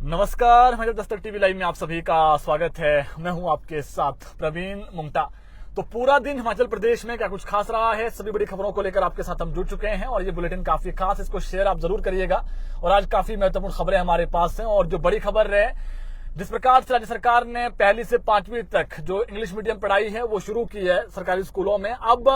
नमस्कार, मेरे Dastak TV live में आप सभी का स्वागत है। मैं हूं आपके साथ प्रवीण मुंगटा। तो पूरा दिन हिमाचल प्रदेश में क्या कुछ खास रहा है, सभी बड़ी खबरों को लेकर आपके साथ हम जुड़ चुके हैं और ये बुलेटिन काफी खास है, इसको शेयर आप जरूर करिएगा। और आज काफी महत्वपूर्ण खबरें हमारे पास हैं और जो बड़ी खबर है, जिस प्रकार से राज्य सरकार ने पहली से 5वीं तक जो इंग्लिश मीडियम पढ़ाई है वो शुरू की है सरकारी स्कूलों में। अब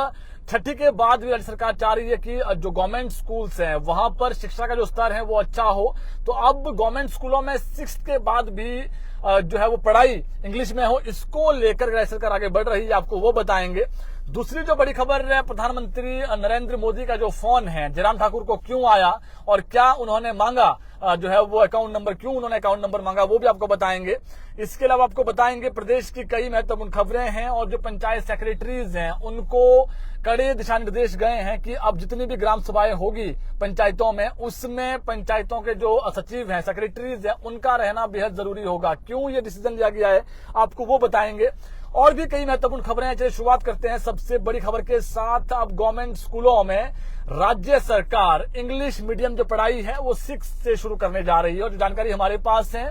6ठी के बाद भी राज्य सरकार चाह रही है कि जो गवर्नमेंट स्कूल्स हैं वहां पर शिक्षा का जो स्तर है वो अच्छा हो। तो अब गवर्नमेंट स्कूलों में 6th के बाद भी जो है वो पढ़ाई इंग्लिश में हो, इसको लेकर राज्य सरकार आगे बढ़ रही है, आपको वो बताएंगे। दूसरी जो बड़ी खबर है, प्रधानमंत्री नरेंद्र मोदी का जो फोन है जयराम ठाकुर को क्यों आया और क्या उन्होंने मांगा, जो है वो अकाउंट नंबर, क्यों उन्होंने अकाउंट नंबर मांगा, वो भी आपको बताएंगे। इसके अलावा आपको बताएंगे प्रदेश की कई महत्वपूर्ण खबरें हैं और जो पंचायत सेक्रेटरीज हैं उनको कड़े दिशा निर्देश गए हैं कि अब जितनी भी ग्राम सभाएं होगी पंचायतों में, उसमें पंचायतों के जो सचिव हैं, सेक्रेटरीज हैं, उनका रहना बेहद जरूरी होगा। क्यों ये डिसीजन लिया गया है, आपको वो बताएंगे। और भी कई महत्वपूर्ण खबरें हैं। चलिए शुरुआत करते हैं सबसे बड़ी खबर के साथ। अब गवर्नमेंट स्कूलों में राज्य सरकार इंग्लिश मीडियम जो पढ़ाई है वो 6 से शुरू करने जा रही है और जो जानकारी हमारे पास है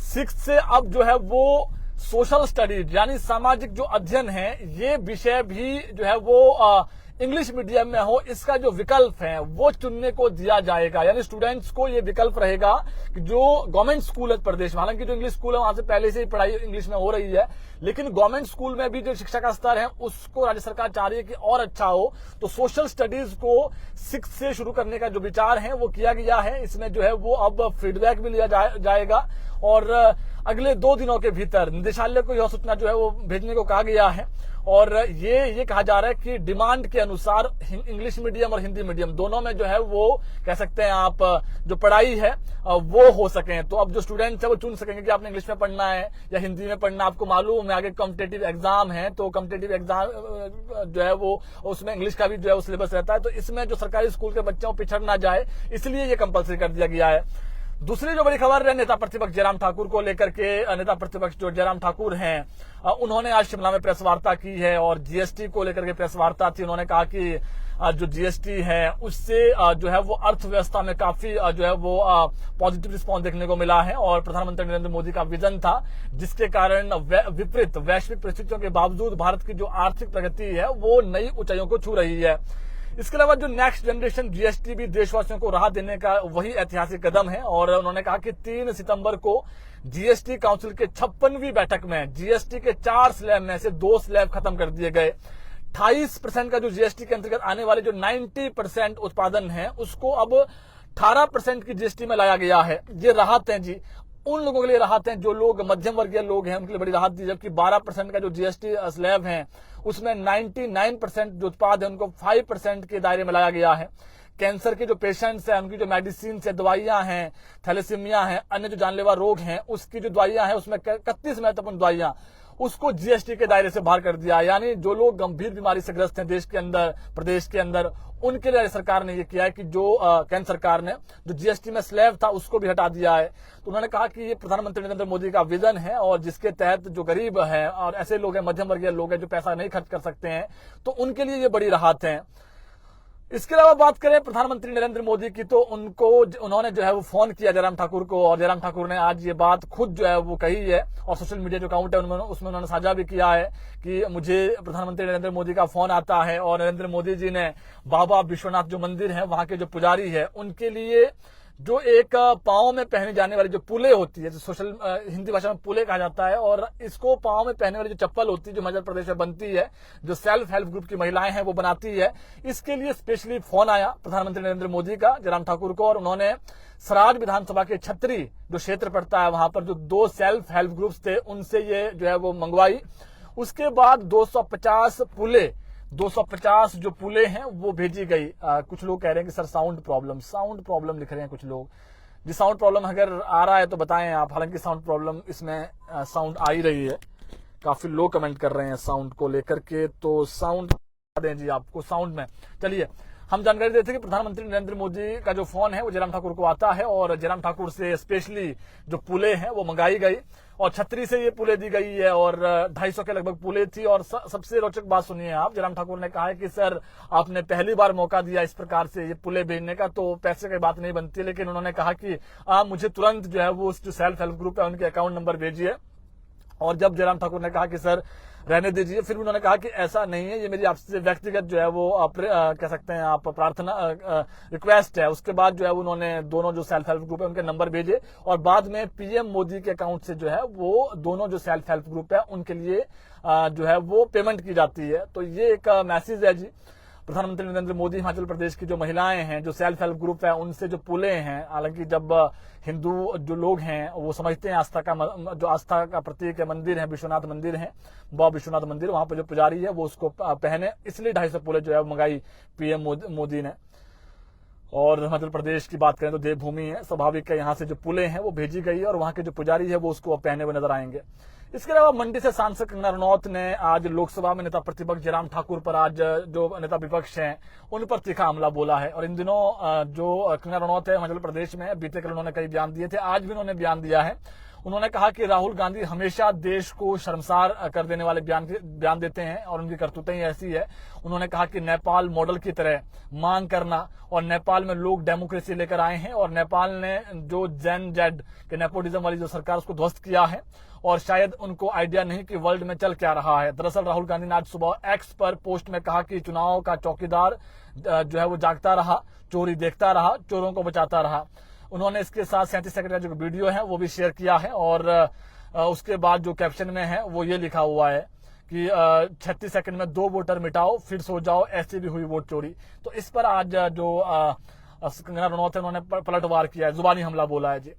6 से अब जो है वो सोशल स्टडीज यानी सामाजिक जो अध्ययन है ये विषय भी जो है वो इंग्लिश मीडियम में हो, इसका जो विकल्प है वो चुनने को दिया जाएगा। यानी स्टूडेंट्स को ये विकल्प रहेगा कि जो गवर्नमेंट स्कूल है प्रदेश में, हालांकि जो इंग्लिश स्कूल है वहां से पहले से ही पढ़ाई इंग्लिश में हो रही है, लेकिन गवर्नमेंट स्कूल में भी जो शिक्षा का स्तर है उसको राज्य सरकार चाह रही है कि और अच्छा हो। तो सोशल स्टडीज को 6 से शुरू करने का जो विचार है वो किया गया है। इसमें जो है वो अब फीडबैक भी लिया जाएगा और अगले 2 दिनों के भीतर निदेशालय को यह सूचना जो है वो भेजने को कहा गया है। और ये कहा जा रहा है कि डिमांड के अनुसार इंग्लिश मीडियम और हिंदी मीडियम दोनों में जो है वो कह सकते हैं आप जो पढ़ाई है वो हो सके। तो अब जो स्टूडेंट्स है वो चुन सकेंगे कि आपने इंग्लिश में पढ़ना है या हिंदी में पढ़ना। आपको मालूम है आगे कॉम्पिटेटिव एग्जाम है, तो कॉम्पिटेटिव एग्जाम जो है वो उसमें इंग्लिश का भी जो है वो सिलेबस रहता है। तो इसमें जो सरकारी स्कूल के बच्चों पिछड़ ना जाए, इसलिए ये कंपलसरी कर दिया गया है। दूसरी जो बड़ी खबर है नेता प्रतिपक्ष जयराम ठाकुर को लेकर के, नेता प्रतिपक्ष जो जयराम ठाकुर हैं उन्होंने आज शिमला में प्रेस वार्ता की है और जीएसटी को लेकर के प्रेस वार्ता थी। उन्होंने कहा कि जो जीएसटी है उससे जो है वो अर्थव्यवस्था में काफी जो है वो पॉजिटिव रिस्पॉन्स देखने को मिला है और प्रधानमंत्री नरेंद्र मोदी का विजन था जिसके कारण विपरीत वैश्विक परिस्थितियों के बावजूद भारत की जो आर्थिक प्रगति है वो नई ऊंचाइयों को छू रही है। इसके अलावा जो नेक्स्ट जनरेशन जीएसटी भी देशवासियों को राहत देने का वही ऐतिहासिक कदम है और उन्होंने कहा कि 3 सितंबर को जीएसटी काउंसिल के 56वीं बैठक में जीएसटी के 4 स्लैब में से 2 स्लैब खत्म कर दिए गए। 28% का जो जीएसटी के अंतर्गत आने वाले जो 90% उत्पादन है उसको अब 18% की जीएसटी में लाया गया है। ये राहत है जी, उन लोगों के लिए राहत है जो लोग मध्यम वर्गीय लोग हैं, उनके लिए बड़ी राहत दी। जबकि 12% का जो जीएसटी स्लैब है उसमें 99% जो उत्पाद है उनको 5% के दायरे में लाया गया है। कैंसर के जो पेशेंट्स हैं उनकी जो मेडिसिन है, दवाइयां हैं, थैलेसीमिया है, अन्य जो जानलेवा रोग हैं उसकी जो दवाइयां हैं उसमें 31 महत्वपूर्ण दवाइयां उसको जीएसटी के दायरे से बाहर कर दिया। यानी जो लोग गंभीर बीमारी से ग्रस्त हैं देश के अंदर, प्रदेश के अंदर, उनके लिए सरकार ने ये किया है कि जो केंद्र सरकार ने जो जीएसटी में स्लैब था उसको भी हटा दिया है। तो उन्होंने कहा कि ये प्रधानमंत्री नरेंद्र मोदी का विजन है और जिसके तहत जो गरीब है और ऐसे लोग हैं, मध्यम वर्गीय लोग हैं जो पैसा नहीं खर्च कर सकते हैं, तो उनके लिए ये बड़ी राहत है। इसके अलावा बात करें प्रधानमंत्री नरेंद्र मोदी की, तो उन्होंने जो है वो फोन किया जयराम ठाकुर को और जयराम ठाकुर ने आज ये बात खुद जो है वो कही है और सोशल मीडिया जो अकाउंट है उसमें उन्होंने साझा भी किया है कि मुझे प्रधानमंत्री नरेंद्र मोदी का फोन आता है और नरेंद्र मोदी जी ने बाबा विश्वनाथ जो मंदिर है वहां के जो पुजारी है उनके लिए जो एक पांव में पहने जाने वाली जो पुले होती है, जो सोशल हिंदी भाषा में पुले कहा जाता है, और इसको पांव में पहनने वाली जो चप्पल होती है जो मध्य प्रदेश में बनती है, जो सेल्फ हेल्प ग्रुप की महिलाएं हैं वो बनाती है, इसके लिए स्पेशली फोन आया प्रधानमंत्री नरेंद्र मोदी का जयराम ठाकुर को और उन्होंने सराज विधानसभा के छतरी जो क्षेत्र पड़ता है वहां पर जो 2 सेल्फ हेल्प ग्रुप्स थे उनसे ये जो है वो मंगवाई। उसके बाद 250 जो पुले हैं वो भेजी गई। कुछ लोग कह रहे हैं कि सर साउंड प्रॉब्लम लिख रहे हैं कुछ लोग जी। साउंड प्रॉब्लम अगर आ रहा है तो बताएं आप, हालांकि साउंड प्रॉब्लम इसमें साउंड आ ही रही है। काफी लोग कमेंट कर रहे हैं साउंड को लेकर के, तो साउंड दें जी आपको साउंड में। चलिए हम जानकारी देते हैं कि प्रधानमंत्री नरेंद्र मोदी का जो फोन है वो जयराम ठाकुर को आता है और जयराम ठाकुर से स्पेशली जो पुले हैं वो मंगाई गई और छतरी से ये पुले दी गई है और 250 के लगभग पुले थी। और सबसे रोचक बात सुनिए आप, जयराम ठाकुर ने कहा है कि सर आपने पहली बार मौका दिया इस प्रकार से ये पुले भेजने का, तो पैसे की बात नहीं बनती, लेकिन उन्होंने कहा कि आप मुझे तुरंत जो है वो जो सेल्फ हेल्प ग्रुप है उनके अकाउंट नंबर भेजिए। और जब जयराम ठाकुर ने कहा कि सर रहने दीजिए, फिर उन्होंने कहा कि ऐसा नहीं है, ये मेरी आपसे व्यक्तिगत जो है वो कह सकते हैं आप प्रार्थना रिक्वेस्ट है। उसके बाद जो है उन्होंने दोनों जो सेल्फ हेल्प ग्रुप है उनके नंबर भेजे और बाद में पीएम मोदी के अकाउंट से जो है वो दोनों जो सेल्फ हेल्प ग्रुप है उनके लिए जो है वो पेमेंट की जाती है। तो ये एक मैसेज है जी प्रधानमंत्री नरेंद्र मोदी हिमाचल प्रदेश की जो महिलाएं हैं, जो सेल्फ हेल्प ग्रुप है, उनसे जो पुले हैं, हालांकि जब हिंदू जो लोग हैं वो समझते हैं जो आस्था का प्रतीक है मंदिर है, विश्वनाथ मंदिर है, बाबा विश्वनाथ मंदिर, वहां पर जो पुजारी है वो उसको पहने, इसलिए 250 पुले जो है मंगाई पीएम मोदी ने। और हिमाचल प्रदेश की बात करें तो देवभूमि है, स्वाभाविक है, यहाँ से जो पुले हैं वो भेजी गई है और वहां के जो पुजारी है वो उसको पहने हुए नजर आएंगे। इसके अलावा मंडी से सांसद कंगना रनौत ने आज लोकसभा में नेता प्रतिपक्ष जयराम ठाकुर पर आज जो नेता विपक्ष हैं उन पर तीखा हमला बोला है। और इन दिनों जो कंगना रनौत है हिमाचल प्रदेश में, बीते कल उन्होंने कई बयान दिए थे, आज भी उन्होंने बयान दिया है। उन्होंने कहा कि राहुल गांधी हमेशा देश को शर्मसार कर देने वाले बयान देते हैं और उनकी करतूतें ही ऐसी है। उन्होंने कहा कि नेपाल मॉडल की तरह मांग करना, और नेपाल में लोग डेमोक्रेसी लेकर आए हैं और नेपाल ने जो जेन जेड के नेपोटिज्म वाली जो सरकार उसको ध्वस्त किया है और शायद उनको आइडिया नहीं कि वर्ल्ड में चल क्या रहा है। दरअसल राहुल गांधी ने आज सुबह एक्स पर पोस्ट में कहा कि चुनाव का चौकीदार जो है वो जागता रहा, चोरी देखता रहा, चोरों को बचाता रहा। उन्होंने इसके साथ 37 सेकंड का जो वीडियो है वो भी शेयर किया है और उसके बाद जो कैप्शन में है वो ये लिखा हुआ है कि 36 सेकंड में 2 वोटर मिटाओ फिर सो जाओ, ऐसी भी हुई वोट चोरी। तो इस पर आज जो कंगना रनौत है उन्होंने पलटवार किया है, जुबानी हमला बोला है जी।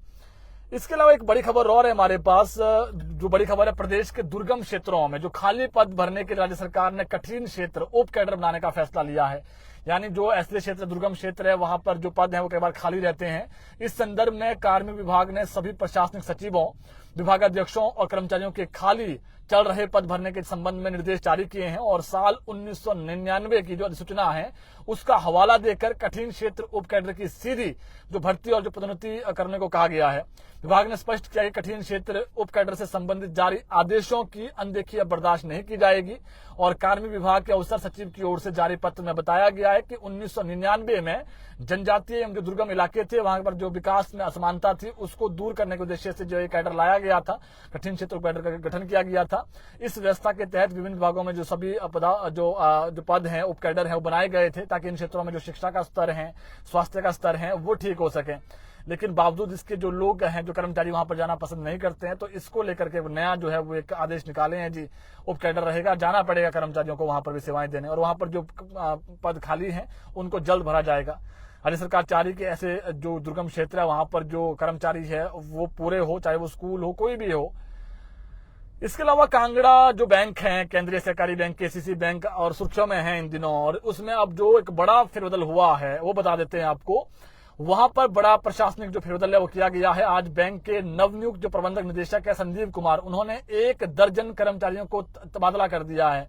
इसके अलावा एक बड़ी खबर और है हमारे पास, जो बड़ी खबर है प्रदेश के दुर्गम क्षेत्रों में जो खाली पद भरने के लिए राज्य सरकार ने कठिन क्षेत्र उप कैडर बनाने का फैसला लिया है। यानी जो ऐसे क्षेत्र दुर्गम क्षेत्र है वहां पर जो पद है वो कई बार खाली रहते हैं। इस संदर्भ में कार्मिक विभाग ने सभी प्रशासनिक सचिवों, विभागाध्यक्षों और कर्मचारियों के खाली चल रहे पद भरने के संबंध में निर्देश जारी किए हैं और साल 1999 की जो अधिसूचना है उसका हवाला देकर कठिन क्षेत्र उप कैडर की सीधी जो भर्ती और जो पदोन्नति करने को कहा गया है। विभाग ने स्पष्ट किया कि कठिन क्षेत्र उप कैडर से संबंधित जारी आदेशों की अनदेखी अब बर्दाश्त नहीं की जाएगी। और कार्मिक विभाग के अवसर सचिव की ओर से जारी पत्र में बताया गया है कि 1999 में जनजातीय एवं जो दुर्गम इलाके थे वहां पर जो विकास में असमानता थी उसको दूर करने के उद्देश्य से जो एक कैडर लाया गया था, कठिन क्षेत्र उप कैडर का गठन किया गया था। इस व्यवस्था के तहत विभिन्न विभागों में जो सभी जो पद हैं उप कैडर हैं वो बनाए गए थे ताकि इन क्षेत्रों में जो शिक्षा का स्तर है, स्वास्थ्य का स्तर है वो ठीक हो सके। लेकिन बावजूद इसके जो लोग हैं, जो कर्मचारी वहां पर जाना पसंद नहीं करते हैं, तो इसको लेकर के नया जो है वो एक आदेश निकाले हैं जी, उप कैडर रहेगा, जाना पड़ेगा कर्मचारियों को वहां पर भी सेवाएं देने और वहां पर जो पद खाली हैं उनको जल्द भरा जाएगा। राज्य सरकार चाह रही कि ऐसे जो दुर्गम क्षेत्र है वहां पर जो कर्मचारी है वो पूरे हो, चाहे वो स्कूल हो, कोई भी हो। इसके अलावा कांगड़ा जो बैंक है, केंद्रीय सहकारी बैंक, केसीसी बैंक और सुर्खियों में है इन दिनों, और उसमें अब जो एक बड़ा फेरबदल हुआ है वो बता देते हैं आपको। वहां पर बड़ा प्रशासनिक जो फेरबदल है वो किया गया है। आज बैंक के नवनियुक्त जो प्रबंधक निदेशक है संदीप कुमार, उन्होंने 1 दर्जन कर्मचारियों को तबादला कर दिया है।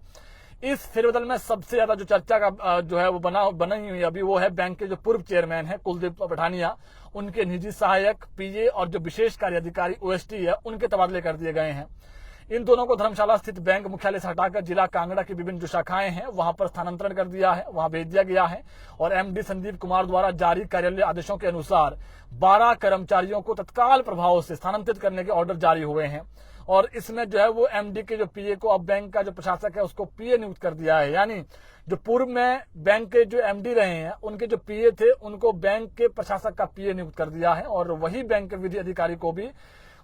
इस फेरबदल में सबसे ज्यादा जो चर्चा का जो है वो बनी हुई अभी वो है बैंक के जो पूर्व चेयरमैन है कुलदीप पठानिया, उनके निजी सहायक, पीए और जो विशेष कार्य अधिकारी ओएसटी है उनके तबादले कर दिए गए हैं। इन दोनों को धर्मशाला स्थित बैंक मुख्यालय से हटाकर जिला कांगड़ा की विभिन्न जो शाखाएं हैं वहां पर स्थानांतरण कर दिया है, वहां भेज दिया गया है। और एमडी संदीप कुमार द्वारा जारी कार्यालय आदेशों के अनुसार 12 कर्मचारियों को तत्काल प्रभाव से स्थानांतरित करने के ऑर्डर जारी हुए हैं। और इसमें जो है वो एमडी के जो पीए को अब बैंक का जो प्रशासक है उसको पीए नियुक्त कर दिया है। यानी जो पूर्व में बैंक के जो एमडी रहे हैं उनके जो पीए थे उनको बैंक के प्रशासक का पीए नियुक्त कर दिया है और वही बैंक के विधि अधिकारी को भी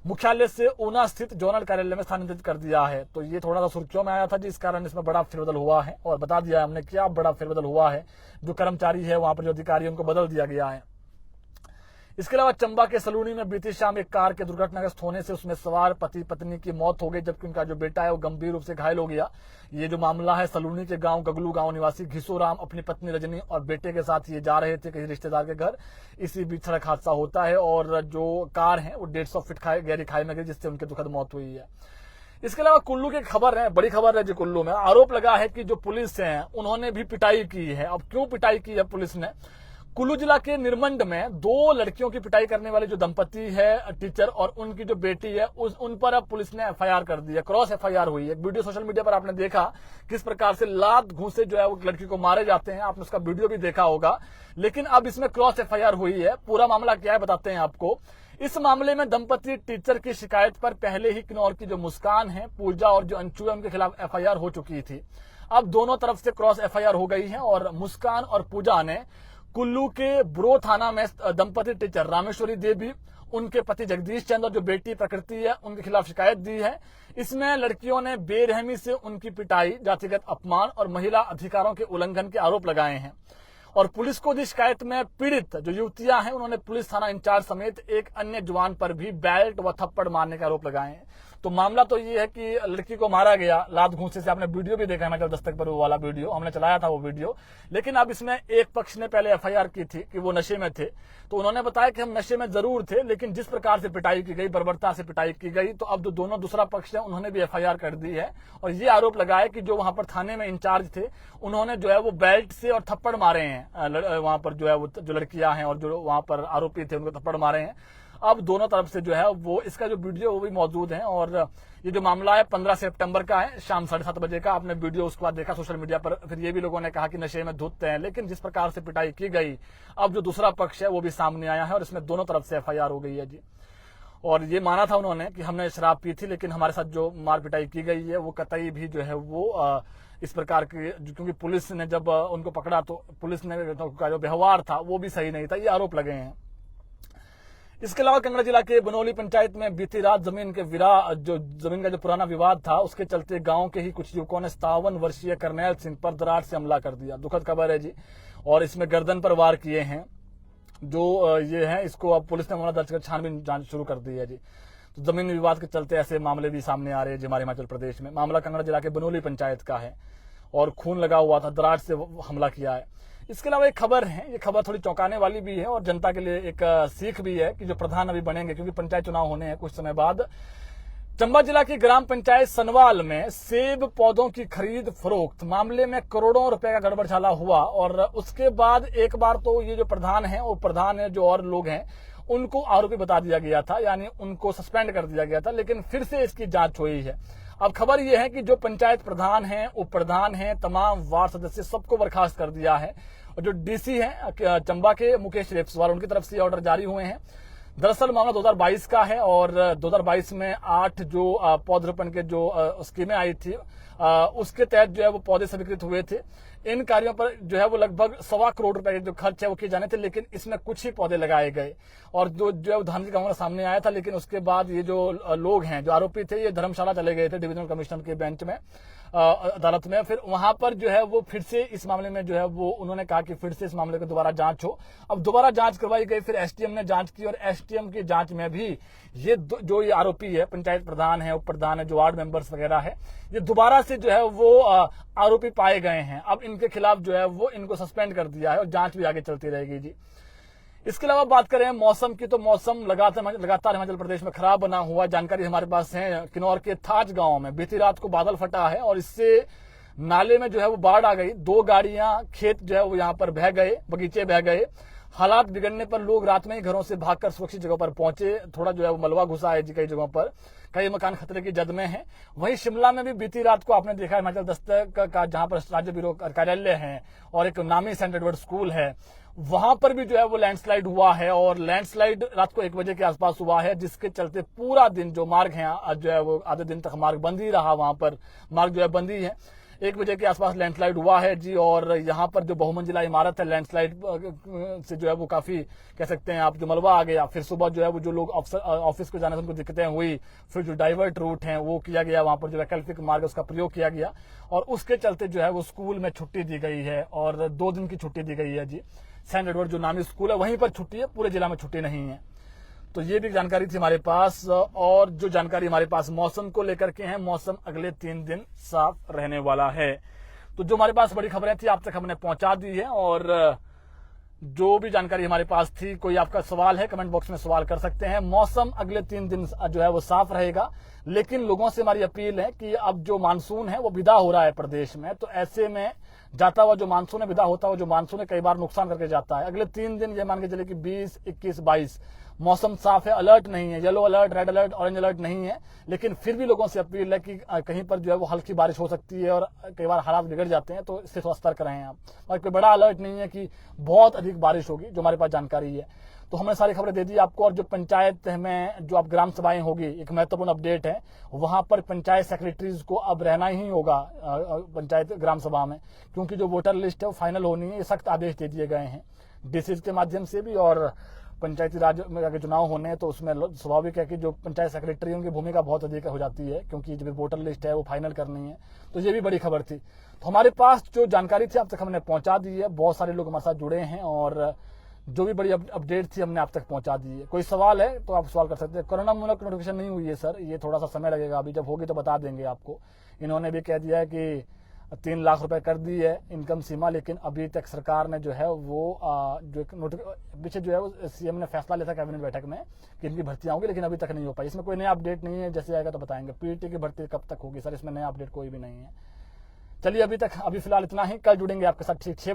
मुख्यालय से ऊना स्थित जोनल कार्यालय में स्थानांतरित कर दिया है। तो ये थोड़ा सा सुर्खियों में आया था जिस कारण इसमें बड़ा फेरबदल हुआ है और बता दिया है हमने क्या बड़ा फेरबदल हुआ है। जो कर्मचारी है वहां पर जो अधिकारी उनको बदल दिया गया है। इसके अलावा चंबा के सलूनी में बीती शाम एक कार के दुर्घटनाग्रस्त होने से उसमें सवार पति पत्नी की मौत हो गई, जबकि उनका जो बेटा है वो गंभीर रूप से घायल हो गया। ये जो मामला है सलूनी के गांव गगलू गांव निवासी घिसोराम अपनी पत्नी रजनी और बेटे के साथ ये जा रहे थे किसी रिश्तेदार के घर। इसी बीच सड़क हादसा होता है और जो कार है वो 150 फीट गहरी खाई में गई जिससे उनकी दुखद मौत हुई है। इसके अलावा कुल्लू की खबर है, बड़ी खबर है जी। कुल्लू में आरोप लगा है कि जो पुलिस है उन्होंने भी पिटाई की है। अब क्यों पिटाई की है पुलिस ने? कुल्लू जिला के निरमंड में 2 लड़कियों की पिटाई करने वाले जो दंपति है, टीचर और उनकी जो बेटी है, उन पर अब पुलिस ने एफआईआर कर दी है। क्रॉस एफआईआर हुई है। एक वीडियो सोशल मीडिया पर आपने देखा किस प्रकार से लात घूंसे जो है वो लड़की को मारे जाते हैं, आपने उसका वीडियो भी देखा होगा। लेकिन अब इसमें क्रॉस एफआईआर हुई है। पूरा मामला क्या है बताते हैं आपको। इस मामले में दंपति टीचर की शिकायत पर पहले ही किन्नौर की जो मुस्कान है, पूजा और जो अंशु है, उनके खिलाफ एफआईआर हो चुकी थी। अब दोनों तरफ से क्रॉस एफआईआर हो गई है और मुस्कान और पूजा ने कुल्लू के ब्रो थाना में दंपति टीचर रामेश्वरी देवी, उनके पति जगदीश चंद और जो बेटी प्रकृति है, उनके खिलाफ शिकायत दी है। इसमें लड़कियों ने बेरहमी से उनकी पिटाई, जातिगत अपमान और महिला अधिकारों के उल्लंघन के आरोप लगाए हैं। और पुलिस को दी शिकायत में पीड़ित जो युवतियां हैं, उन्होंने पुलिस थाना इंचार्ज समेत एक अन्य जवान पर भी बेल्ट व थप्पड़ मारने के आरोप लगाए हैं। तो मामला तो ये है कि लड़की को मारा गया लात घूंसे से। आपने वीडियो भी देखा है हिमाचल दस्तक पर, वो वाला वीडियो हमने चलाया था वो वीडियो। लेकिन अब इसमें एक पक्ष ने पहले एफआईआर की थी कि वो नशे में थे, तो उन्होंने बताया कि हम नशे में जरूर थे, लेकिन जिस प्रकार से पिटाई की गई, बर्बरता से पिटाई की गई, तो अब जो दोनों दूसरा पक्ष है उन्होंने भी एफआईआर कर दी है। और ये आरोप लगाया कि जो वहां पर थाने में इंचार्ज थे, उन्होंने जो है वो बेल्ट से और थप्पड़ मारे हैं वहां पर जो है वो जो लड़कियां हैं और जो वहां पर आरोपी थे उनको थप्पड़ मारे हैं। अब दोनों तरफ से जो है वो इसका जो वीडियो वो भी मौजूद है। और ये जो मामला है 15 सितंबर का है, शाम 7:30 बजे का। आपने वीडियो उसके बाद देखा सोशल मीडिया पर। फिर ये भी लोगों ने कहा कि नशे में धुत हैं, लेकिन जिस प्रकार से पिटाई की गई, अब जो दूसरा पक्ष है वो भी सामने आया है और इसमें दोनों तरफ से एफआईआर हो गई है जी। और ये माना था उन्होंने कि हमने शराब पी थी, लेकिन हमारे साथ जो मार पिटाई की गई है वो कतई भी जो है वो इस प्रकार की, क्योंकि पुलिस ने जब उनको पकड़ा तो पुलिस ने का जो व्यवहार था वो भी सही नहीं था, ये आरोप लगे हैं। इसके अलावा कांगड़ा जिला के बनोली पंचायत में बीती रात जमीन का जो पुराना विवाद था, उसके चलते गांव के ही कुछ युवकों ने 57 वर्षीय करनैल सिंह पर दरार से हमला कर दिया। दुखद खबर है जी। और इसमें गर्दन पर वार किए हैं जो ये है। इसको अब पुलिस ने मामला दर्ज कर छानबीन जांच शुरू कर दी है जी। तो जमीन विवाद के चलते ऐसे मामले भी सामने आ रहे हैं जी हमारे हिमाचल प्रदेश में। मामला कांगड़ा जिला के बनोली पंचायत का है और खून लगा हुआ था, दरार से हमला किया है। इसके अलावा एक खबर है, ये खबर थोड़ी चौंकाने वाली भी है और जनता के लिए एक सीख भी है कि जो प्रधान अभी बनेंगे, क्योंकि पंचायत चुनाव होने हैं कुछ समय बाद। चंबा जिला की ग्राम पंचायत सनवाल में सेब पौधों की खरीद फरोख्त मामले में करोड़ों रुपए का गड़बड़झाला हुआ। और उसके बाद एक बार तो ये जो प्रधान है, वो प्रधान है जो और लोग हैं उनको आरोपी बता दिया गया था, यानी उनको सस्पेंड कर दिया गया था। लेकिन फिर से इसकी जांच हुई है। अब खबर यह है कि जो पंचायत प्रधान है, उप प्रधान है, तमाम वार्ड सदस्य सबको बर्खास्त कर दिया है। और जो डीसी है चंबा के मुकेश रेपस्वाल, उनकी तरफ से ऑर्डर जारी हुए हैं। दरअसल मामला 2022 का है और 2022 में 8 जो पौधरोपण के जो स्कीमें आई थी, उसके तहत जो है वो पौधे स्वीकृत हुए थे। इन कार्यों पर जो है वो लगभग 1.25 करोड़ रुपए के जो खर्च है वो किए जाने थे, लेकिन इसमें कुछ ही पौधे लगाए गए और जो है उदाहरण का मामला सामने आया था। लेकिन उसके बाद ये जो लोग हैं, जो आरोपी थे, ये धर्मशाला चले गए थे डिविजनल कमिश्नर के बेंच में, अदालत में। फिर वहां पर जो है वो फिर से इस मामले में जो है वो उन्होंने कहा कि फिर से इस मामले को दोबारा जांच हो। अब दोबारा जांच करवाई गई, फिर एसडीएम ने जांच की और एसडीएम की जांच में भी ये जो ये आरोपी है, पंचायत प्रधान है, उप प्रधान है, जो वार्ड मेंबर्स वगैरह है, ये दोबारा से जो है वो आरोपी पाए गए हैं। अब इनके खिलाफ जो है वो इनको सस्पेंड कर दिया है और जांच भी आगे चलती रहेगी जी। इसके अलावा बात करें मौसम की, तो मौसम लगातार हिमाचल प्रदेश में खराब बना हुआ। जानकारी हमारे पास है किन्नौर के थाच गांव में बीती रात को बादल फटा है और इससे नाले में जो है वो बाढ़ आ गई। 2 गाड़ियां, खेत जो है वो यहाँ पर बह गए, बगीचे बह गए। हालात बिगड़ने पर लोग रात में ही घरों से भागकर सुरक्षित जगह पर पहुंचे। थोड़ा जो है वो मलबा घुसा है जी कई जगहों पर, कई मकान खतरे की जद में है। वहीं शिमला में भी बीती रात को आपने देखा हिमाचल दस्तक का, जहां पर राज्य ब्यूरो कार्यालय है और एक नामी सेंट एडवर्ड स्कूल है, वहां पर भी जो है वो लैंडस्लाइड हुआ है। और लैंडस्लाइड रात को 1 बजे के आसपास हुआ है, जिसके चलते पूरा दिन जो मार्ग है जो है वो आधे दिन तक मार्ग बंद ही रहा। वहां पर मार्ग जो है बंद ही है। 1 बजे के आसपास लैंडस्लाइड हुआ है जी। और यहाँ पर जो बहुमंजिला इमारत है, लैंडस्लाइड से जो है वो काफी कह सकते हैं आप जो मलबा आ गया। फिर सुबह जो है वो जो लोग ऑफिस को जाने से उनको दिक्कतें हुई, फिर जो डाइवर्ट रूट है वो किया गया, वहां पर जो वैकल्पिक मार्ग है उसका प्रयोग किया गया और उसके चलते जो है वो स्कूल में छुट्टी दी गई है और 2 दिन की छुट्टी दी गई है जी। सेंट एडवर्ड जो नामी स्कूल है वहीं पर छुट्टी है, पूरे जिला में छुट्टी नहीं है। तो ये भी जानकारी थी हमारे पास। और जो जानकारी हमारे पास मौसम को लेकर के है, मौसम अगले 3 दिन साफ रहने वाला है। तो जो हमारे पास बड़ी खबरें थी आप तक हमने पहुंचा दी है और जो भी जानकारी हमारे पास थी। कोई आपका सवाल है कमेंट बॉक्स में सवाल कर सकते हैं। मौसम अगले 3 दिन जो है वो साफ रहेगा, लेकिन लोगों से हमारी अपील है कि अब जो मानसून है वो विदा हो रहा है प्रदेश में, तो ऐसे में जाता हुआ जो मानसून है, विदा होता हुआ जो मानसून है, कई बार नुकसान करके जाता है। अगले 3 दिन ये मान के चले कि 20, 21, 22 मौसम साफ है, अलर्ट नहीं है, yellow alert, red alert, orange alert नहीं है, लेकिन फिर भी लोगों से अपील है कि कहीं पर जो है वो हल्की बारिश हो सकती है और कई बार हालात बिगड़ जाते हैं, तो इससे थोड़ा सतर्क रहें आप। और कोई बड़ा अलर्ट नहीं है कि बहुत अधिक बारिश होगी, जो हमारे पास जानकारी है। तो हमने सारी खबरें दे दी आपको। और जो पंचायत में जो अब ग्राम सभाएं होगी, एक महत्वपूर्ण अपडेट है, वहां पर पंचायत सेक्रेटरीज को अब रहना ही होगा पंचायत ग्राम सभा में, क्योंकि जो वोटर लिस्ट है वो फाइनल होनी है। ये सख्त आदेश दे दिए गए हैं डीसी के माध्यम से भी, और पंचायती राज में अगर चुनाव होने हैं तो उसमें स्वाभाविक है कि जो पंचायत सेक्रेटरी उनकी भूमिका बहुत अधिक हो जाती है, क्योंकि जो वोटर लिस्ट है वो फाइनल करनी है। तो ये भी बड़ी खबर थी। तो हमारे पास जो जानकारी थी आप तक हमने पहुंचा दी है। बहुत सारे लोग हमारे साथ जुड़े हैं और जो भी बड़ी अपडेट थी हमने आप तक पहुंचा दी है। कोई सवाल है तो आप सवाल कर सकते हैं। कोरोना मूलक नोटिफिकेशन नहीं हुई है सर, ये थोड़ा सा समय लगेगा, अभी जब होगी तो बता देंगे आपको। इन्होंने भी कह दिया है कि 3 लाख रुपए कर दी है इनकम सीमा, लेकिन अभी तक सरकार ने जो है वो जो पीछे जो है वो सीएम ने फैसला लिया था कैबिनेट बैठक में कि इनकी भर्तियां होंगी, लेकिन अभी तक नहीं हो पाई। इसमें कोई नया अपडेट नहीं है, जैसे आएगा तो बताएंगे। पीटी की भर्ती कब तक होगी सर, इसमें नया अपडेट कोई भी नहीं है। चलिए अभी फिलहाल इतना ही। कल जुड़ेंगे आपके साथ ठीक 6